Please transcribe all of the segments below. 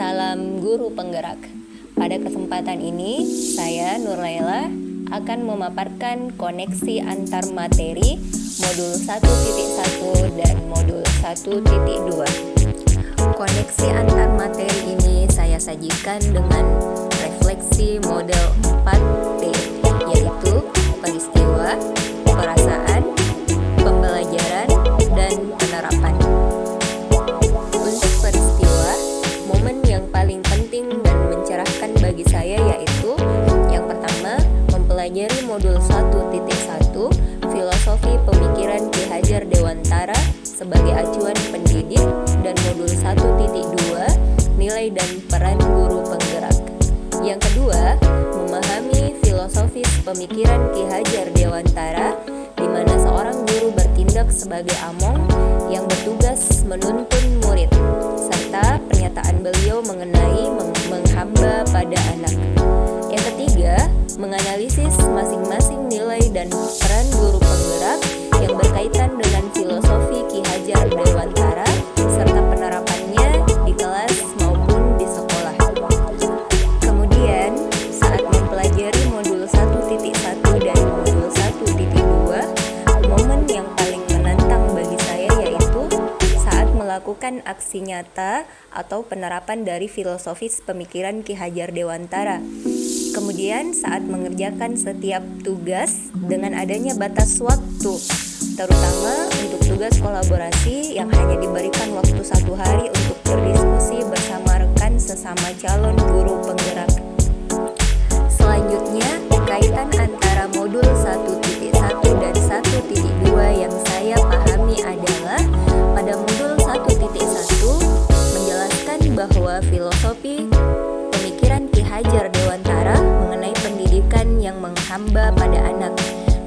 Salam Guru Penggerak. Pada kesempatan ini, saya Nur Laila akan memaparkan koneksi antar materi modul 1.1 dan modul 1.2. Koneksi antar materi ini saya sajikan dengan refleksi model 4P, yaitu peristiwa, perasaan, pembelajaran, dan penerapan. Untuk peristiwa, momen yang paling penting dan mencerahkan bagi saya yaitu yang pertama, mempelajari modul 1.1 Filosofi Pemikiran Ki Hajar Dewantara sebagai acuan pendidik, dan modul 1.2 Nilai dan Peran Guru Penggerak. Yang kedua, memahami filosofis pemikiran Ki Hajar Dewantara, di mana seorang guru bertindak sebagai among yang bertugas menuntun murid, serta pernyataan beliau mengenai menghamba pada anak. Yang ketiga, menganalisis masing-masing nilai dan peran guru penggerak yang berkaitan dengan filosofi Ki Hajar Dewantara serta penerapannya di kelas maupun di sekolah. Kemudian, saat mempelajari modul 1.1 dan modul 1.2, momen yang paling menantang bagi saya yaitu saat melakukan aksi nyata atau penerapan dari filosofis pemikiran Ki Hajar Dewantara. Kemudian saat mengerjakan setiap tugas dengan adanya batas waktu, terutama untuk tugas kolaborasi yang hanya diberikan waktu 1 hari untuk berdiskusi bersama rekan sesama calon guru penggerak. Selanjutnya, kaitan antara modul 1.1 dan 1.2 yang saya pahami adalah pada modul 1.1 menjelaskan bahwa filosofi pemikiran Ki Hajar Dewantara mengenai pendidikan yang menghamba pada anak,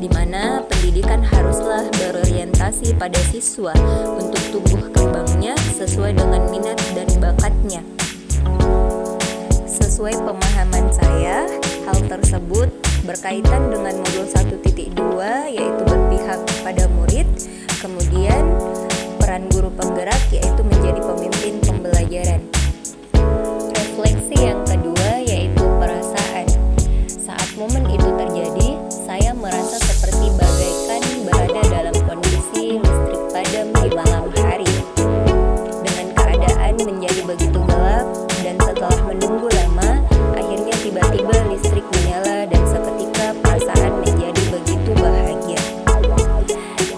di mana pendidikan haruslah berorientasi pada siswa untuk tumbuh kembangnya sesuai dengan minat dan bakatnya. Sesuai pemahaman saya, hal tersebut berkaitan dengan modul 1.2 yaitu berpihak pada murid, kemudian peran guru penggerak yaitu menjadi pemimpin pembelajaran. Refleksi yang kedua yaitu perasaan. Saat momen itu terjadi, saya merasa seperti bagaikan berada dalam kondisi listrik padam di malam hari. Dengan keadaan menjadi begitu gelap dan setelah menunggu lama, akhirnya tiba-tiba listrik menyala dan seketika perasaan menjadi begitu bahagia.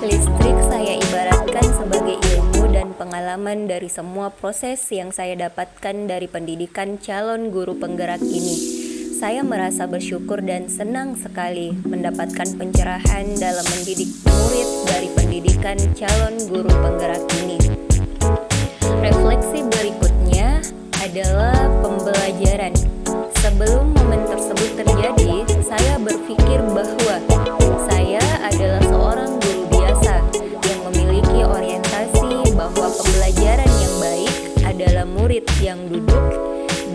Listrik saya ibaratkan sebagai ilmu dan pengalaman dari semua proses yang saya dapatkan dari pendidikan calon guru penggerak ini. Saya merasa bersyukur dan senang sekali mendapatkan pencerahan dalam mendidik murid dari pendidikan calon guru penggerak ini. Refleksi berikutnya adalah pembelajaran. Sebelum momen tersebut terjadi, saya berpikir bahwa saya adalah seorang guru biasa yang memiliki orientasi bahwa pembelajaran yang baik adalah murid yang duduk,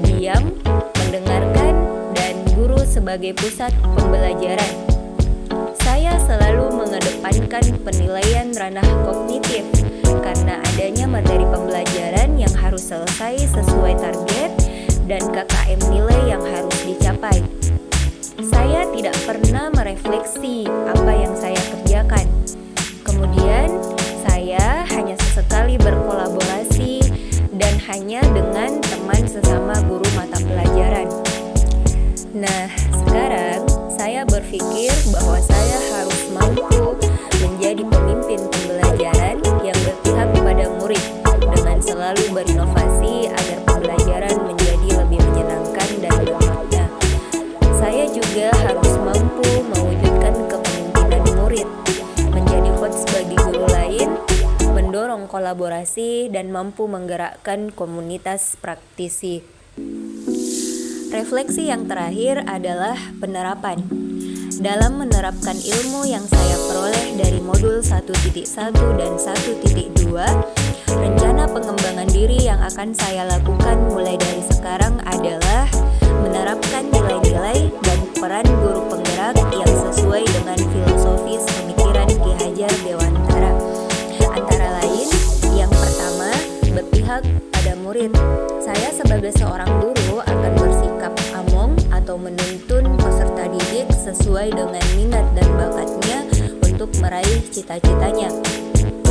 diam, mendengarkan, dan guru sebagai pusat pembelajaran. Saya selalu mengedepankan penilaian ranah kognitif karena adanya materi pembelajaran yang harus selesai sesuai target dan KKM nilai yang harus dicapai. Saya tidak pernah merefleksi apa yang saya kerjakan. Kemudian, saya hanya sesekali berkolaborasi dan hanya dengan teman sesama guru mata pelajaran. Nah, sekarang saya berpikir bahwa saya harus mampu menjadi pemimpin pembelajaran yang berpihak kepada murid dengan selalu berinovasi agar pembelajaran menjadi lebih menyenangkan dan bermakna. Saya juga harus mampu mewujudkan kepemimpinan murid, menjadi host bagi guru lain, mendorong kolaborasi, dan mampu menggerakkan komunitas praktisi. Refleksi yang terakhir adalah penerapan. Dalam menerapkan ilmu yang saya peroleh dari modul 1.1 dan 1.2, rencana pengembangan diri yang akan saya lakukan mulai dari sekarang adalah menerapkan nilai-nilai dan peran guru penggerak yang sesuai dengan filosofis pemikiran Ki Hajar Dewantara. Antara lain, yang pertama, berpihak pada murid. Saya sebagai sebagai seorang guru akan bersikap among atau menuntun peserta didik sesuai dengan minat dan bakatnya untuk meraih cita-citanya.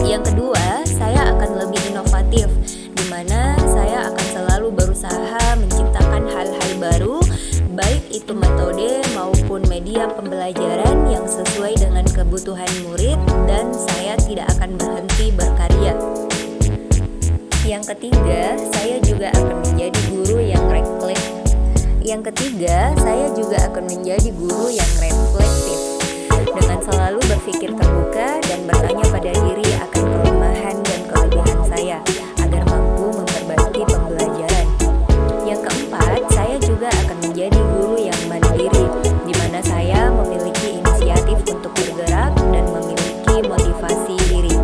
Yang kedua, saya akan lebih inovatif, di mana saya akan selalu berusaha menciptakan hal-hal baru, baik itu metode maupun media pembelajaran yang sesuai dengan kebutuhan murid, dan saya tidak akan berhenti berkarya. Yang ketiga, saya juga akan menjadi guru yang reflektif dengan selalu berpikir terbuka dan bertanya pada diri akan kelemahan dan kelebihan saya agar mampu memperbaiki pembelajaran. Yang keempat, saya juga akan menjadi guru yang mandiri, di mana saya memiliki inisiatif untuk bergerak dan memiliki motivasi diri.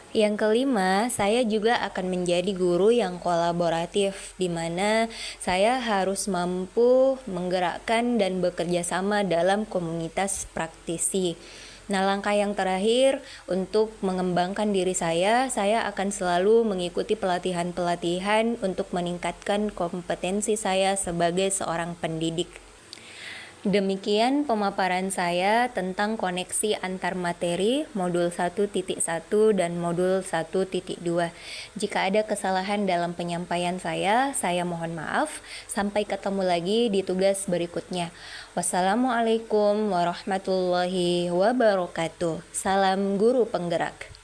Yang kelima, saya juga akan menjadi guru yang kolaboratif, di mana saya harus mampu menggerakkan dan bekerja sama dalam komunitas praktisi. Nah, langkah yang terakhir untuk mengembangkan diri saya akan selalu mengikuti pelatihan-pelatihan untuk meningkatkan kompetensi saya sebagai seorang pendidik. Demikian pemaparan saya tentang koneksi antar materi modul 1.1 dan modul 1.2. Jika ada kesalahan dalam penyampaian saya mohon maaf. Sampai ketemu lagi di tugas berikutnya. Wassalamualaikum warahmatullahi wabarakatuh. Salam guru penggerak.